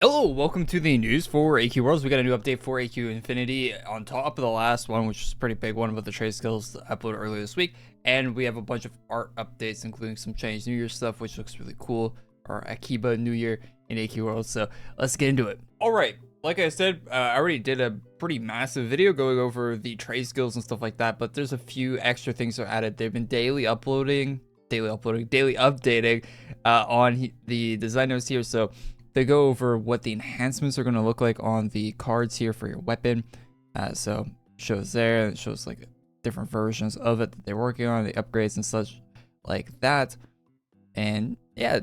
Hello, welcome to the news for AQ Worlds. We got a new update for AQ Infinity on top of the last one, which is a pretty big one about the trade skills uploaded earlier this week. And we have a bunch of art updates, including some Chinese New Year stuff, which looks really cool. Or Akiba New Year in AQ Worlds. So let's get into it. All right, like I said, I already did a pretty massive video going over the trade skills and stuff like that. But there's a few extra things that are added. They've been daily updating on the design notes here. So they go over what the enhancements are going to look like on the cards here for your weapon. So shows there, it shows like different versions of it that they're working on, the upgrades and such like that. And yeah,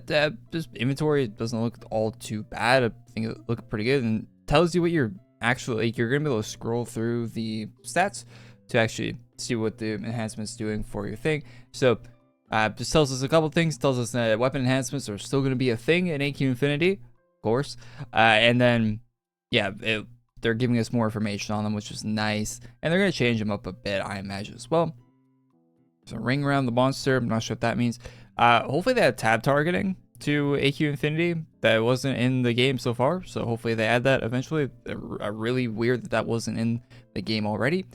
this inventory doesn't look all too bad. I think it looks pretty good and tells you what you're actually like. You're going to be able to scroll through the stats to actually see what the enhancements doing for your thing. So this tells us a couple things. Tells us that weapon enhancements are still going to be a thing in AQ Infinity, course, and then yeah, they're giving us more information on them, which is nice, and they're going to change them up a bit, I imagine, as well. So ring around the monster, I'm not sure what that means. Hopefully they had tab targeting to AQ Infinity that wasn't in the game so far, so hopefully they add that eventually. Really weird that wasn't in the game already.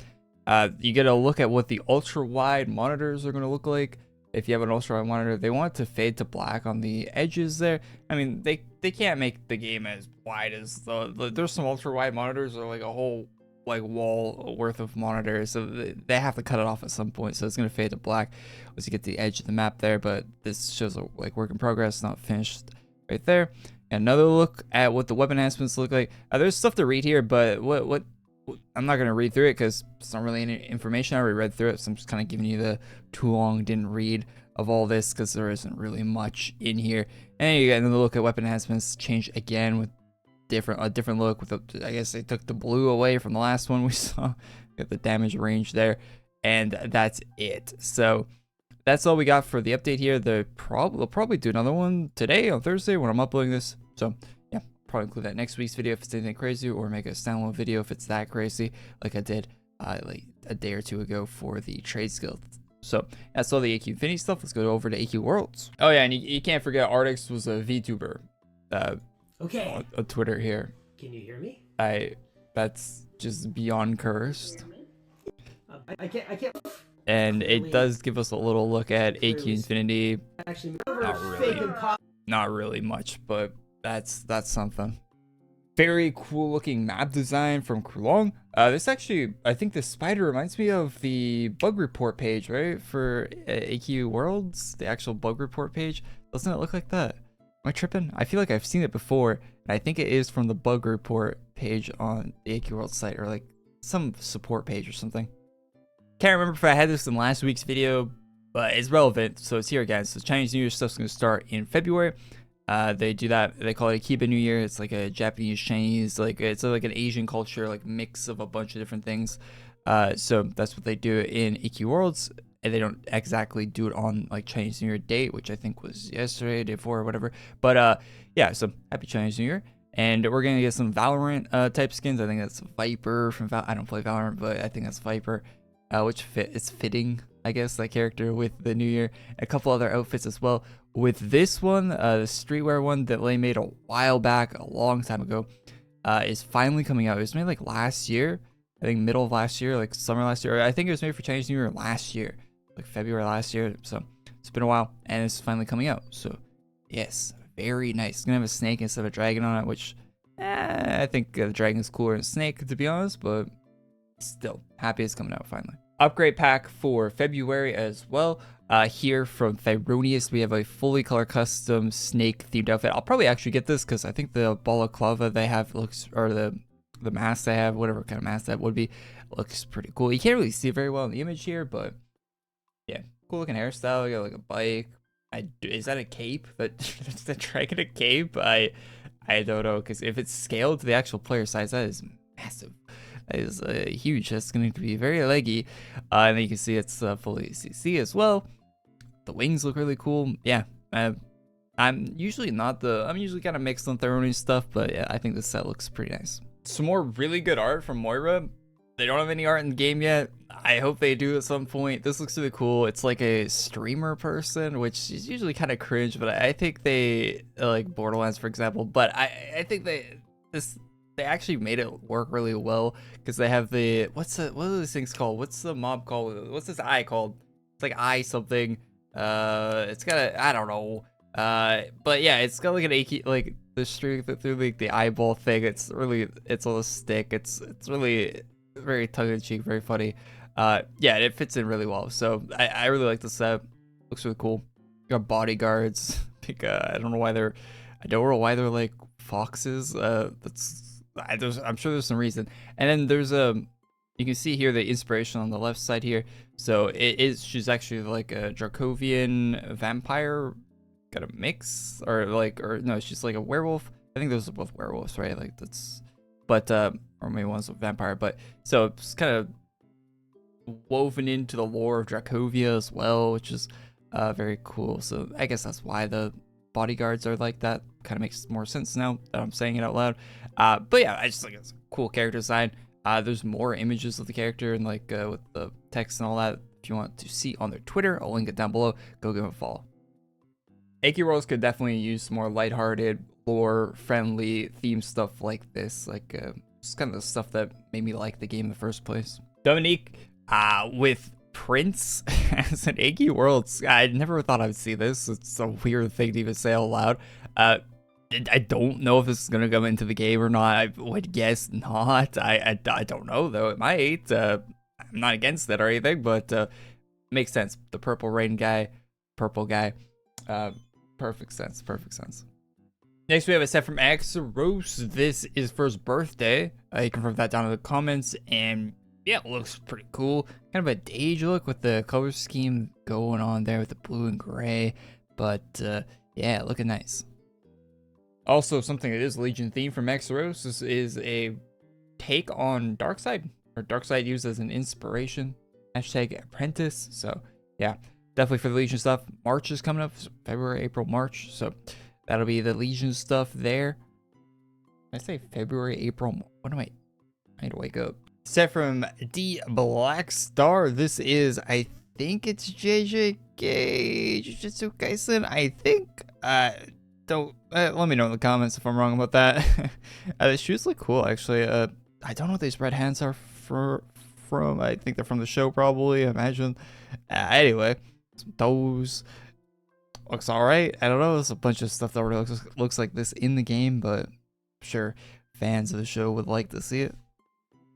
You get a look at what the ultra wide monitors are going to look like. If you have an ultra wide monitor, they want it to fade to black on the edges there. I mean, they can't make the game as wide as there's some ultra wide monitors or like a whole like wall worth of monitors, so they have to cut it off at some point. So it's gonna fade to black once you get to the edge of the map there. But this shows a like work in progress, not finished right there. And another look at what the weapon enhancements look like. There's stuff to read here, but what I'm not going to read through it because it's not really any information. I already read through it, so I'm just kind of giving you the too long didn't read of all this because there isn't really much in here. And you get another look at weapon enhancements, change again with a different look. With I guess they took the blue away from the last one we saw. Got the damage range there, and that's it. So that's all we got for the update here. They'll probably do another one today on Thursday when I'm uploading this. So probably include that next week's video if it's anything crazy, or make a standalone video if it's that crazy, like I did like a day or two ago for the trade skills. So that's all the AQ Infinity stuff. Let's go over to AQ Worlds. Oh yeah, and you can't forget Artix was a VTuber. Okay. On Twitter here. Can you hear me? That's just beyond cursed. I can't. And it does give us a little look at AQ Infinity. Actually, not really much, but that's something. Very cool looking map design from Crulon. This actually, I think the spider reminds me of the bug report page, right? For AQ Worlds, the actual bug report page. Doesn't it look like that? Am I tripping? I feel like I've seen it before, and I think it is from the bug report page on the AQ Worlds site, or like some support page or something. Can't remember if I had this in last week's video, but it's relevant, so it's here again. So Chinese New Year stuff's gonna start in February. They do that, they call it Akiba New Year. It's like a Japanese Chinese, like it's like an Asian culture, like mix of a bunch of different things. So that's what they do in AQ Worlds, and they don't exactly do it on like Chinese New Year date, which I think was yesterday, day before, or whatever. But yeah, so happy Chinese New Year. And we're gonna get some Valorant type skins. I think that's Viper from I don't play Valorant, but I think that's Viper, which it's fitting, I guess, that character with the New Year. A couple other outfits as well. With this one, the streetwear one that they made a while back, a long time ago, is finally coming out. It was made like last year, I think middle of last year, like summer last year. I think it was made for Chinese New Year last year, like February last year. So it's been a while, and it's finally coming out. So yes, very nice. It's gonna have a snake instead of a dragon on it, which I think the dragon's cooler than a snake, to be honest. But still, happy it's coming out finally. Upgrade pack for February as well. Here from Tyronious, we have a fully color custom snake themed outfit. I'll probably actually get this because I think the balaclava they have looks, or the mask they have, whatever kind of mask that would be, looks pretty cool. You can't really see it very well in the image here, but yeah, cool looking hairstyle. You got like a bike. Is that a cape? That's the dragon a cape? I don't know, because if it's scaled to the actual player size, that is massive. That is huge. That's going to be very leggy. And then you can see it's fully CC as well. The wings look really cool. Yeah, I'm usually kind of mixed on Tyronious stuff, but yeah, I think this set looks pretty nice. Some more really good art from Moira. They don't have any art in the game yet. I hope they do at some point. This looks really cool. It's like a streamer person, which is usually kind of cringe, but I think they like Borderlands, for example. But I think they actually made it work really well because they have the what are these things called? What's the mob called? What's this eye called? It's like eye something. It's got a I don't know. But yeah, it's got like an AQ, like the streak through like the eyeball thing. It's a little stick. It's really very tongue-in-cheek, very funny. Yeah, it fits in really well. So I really like the set. Looks really cool. You got bodyguards. I don't know why they're like foxes. I'm sure there's some reason. And then there's you can see here the inspiration on the left side here. So she's actually like a Dracovian vampire, got a mix, or no, she's like a werewolf. I think those are both werewolves, right? Like that's, but or maybe one's a vampire. But so it's kind of woven into the lore of Dracovia as well, which is very cool. So I guess that's why the bodyguards are like that. Kind of makes more sense now that I'm saying it out loud. But yeah, I just think it's a cool character design. There's more images of the character and like with the text and all that. If you want to see on their Twitter, I'll link it down below. Go give them a follow. AQWorlds could definitely use some more lighthearted, lore-friendly theme stuff like this. Like it's kind of the stuff that made me like the game in the first place. Dominik with Prince as an AQWorlds. I never thought I would see this. It's a weird thing to even say out loud. I don't know if this is gonna come into the game or not. I would guess not. I don't know though. It might. I'm not against it or anything, but makes sense. The purple rain guy, purple guy. Perfect sense. Perfect sense. Next, we have a set from Axeros. This is for his birthday. You can confirm that down in the comments, and yeah, it looks pretty cool. Kind of a Dage look with the color scheme going on there with the blue and gray, but yeah, looking nice. Also, something that is Legion themed from Axeros. This is a take on Darkseid, or Darkseid used as an inspiration. Hashtag apprentice. So yeah, definitely for the Legion stuff. March is coming up, February, April, March. So that'll be the Legion stuff there. I say February, April. What am I need to wake up. Set from D Black Star. This is, I think it's JJK Jujutsu Kaisen. I think. Don't let me know in the comments if I'm wrong about that. The shoes look cool, actually. I don't know what these red hands are from. I think they're from the show, probably. I imagine. Anyway, some toes. Looks alright. I don't know. There's a bunch of stuff that already looks like this in the game, but I'm sure fans of the show would like to see it.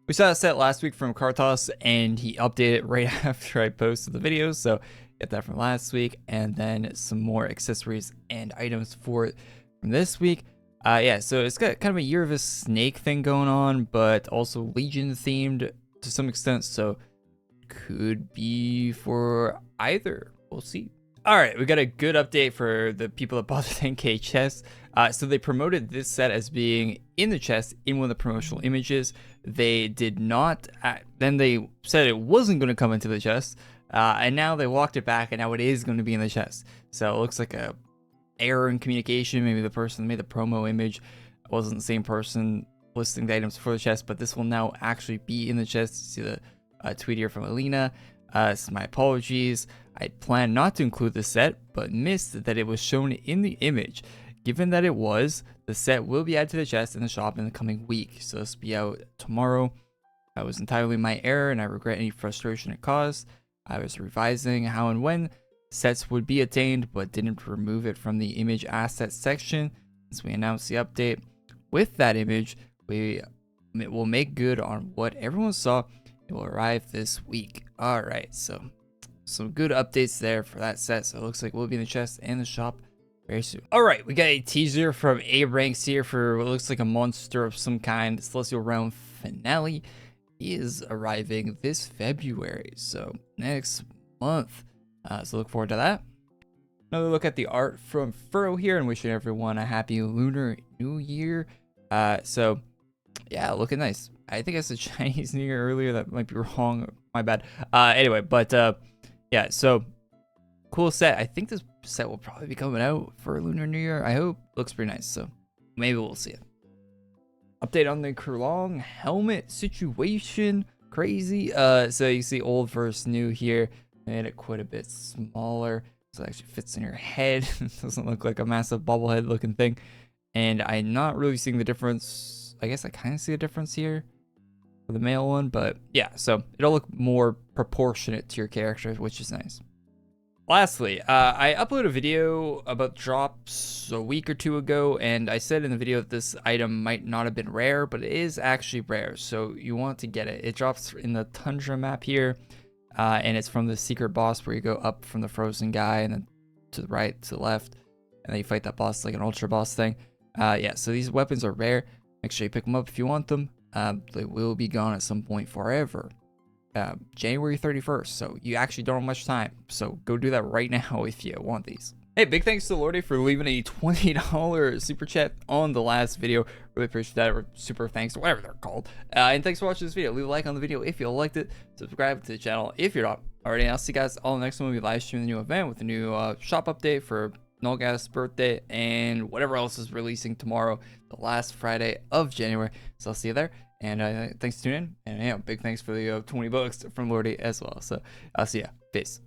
We saw a set last week from Kartos, and he updated right after I posted the videos, so get that from last week, and then some more accessories and items for it from this week. Yeah, so it's got kind of a Year of a Snake thing going on, but also Legion themed to some extent, so could be for either. We'll see. All right, we got a good update for the people that bought the 10K chest. So they promoted this set as being in the chest in one of the promotional images. They did not, then they said it wasn't going to come into the chest, and now they walked it back, and now it is going to be in the chest. So it looks like a error in communication. Maybe the person that made the promo image wasn't the same person listing the items for the chest, but this will now actually be in the chest. You see the tweet here from Alina. So my apologies. I planned not to include the set, but missed that it was shown in the image. Given that it was, the set will be added to the chest in the shop in the coming week. So this will be out tomorrow. That was entirely my error, and I regret any frustration it caused. I was revising how and when sets would be attained, but didn't remove it from the image assets section since we announced the update. With that image, we will make good on what everyone saw. It will arrive this week. All right, so some good updates there for that set. So it looks like we'll be in the chest and the shop very soon. All right, we got a teaser from Aranx here for what looks like a monster of some kind. Celestial Realm finale is arriving this February, so next month. So look forward to that. Another look at the art from Fero here, and wishing everyone a happy Lunar New Year. So yeah, looking nice. I think I said Chinese New Year earlier. That might be wrong. My bad. Anyway, but yeah, so cool set. I think this set will probably be coming out for Lunar New Year. I hope. Looks pretty nice, so maybe we'll see it. Update on the Crulon helmet situation. crazy. So you see old versus new here. I made it quite a bit smaller, so it actually fits in your head. It doesn't look like a massive bobblehead looking thing. And I'm not really seeing the difference. I guess I kind of see a difference here for the male one, but yeah, so it'll look more proportionate to your character, which is nice. Lastly, I uploaded a video about drops a week or two ago, and I said in the video that this item might not have been rare, but it is actually rare, so you want to get it. It drops in the Tundra map here, and it's from the secret boss where you go up from the frozen guy and then to the right, to the left, and then you fight that boss like an ultra boss thing. Yeah, so these weapons are rare. Make sure you pick them up if you want them. They will be gone at some point forever. January 31st, so you actually don't have much time, so go do that right now if you want these. Hey, big thanks to Lordy for leaving a $20 super chat on the last video. Really appreciate that, or super thanks, or whatever they're called. And thanks for watching this video. Leave a like on the video if you liked it. Subscribe to the channel if you're not already. And I'll see you guys all next time. We'll be live streaming the new event with a new shop update for Nolgas's birthday and whatever else is releasing tomorrow, the last Friday of January. So I'll see you there. And thanks for tuning in. And yeah, big thanks for the $20 from Lordy as well. So I'll see ya. Peace.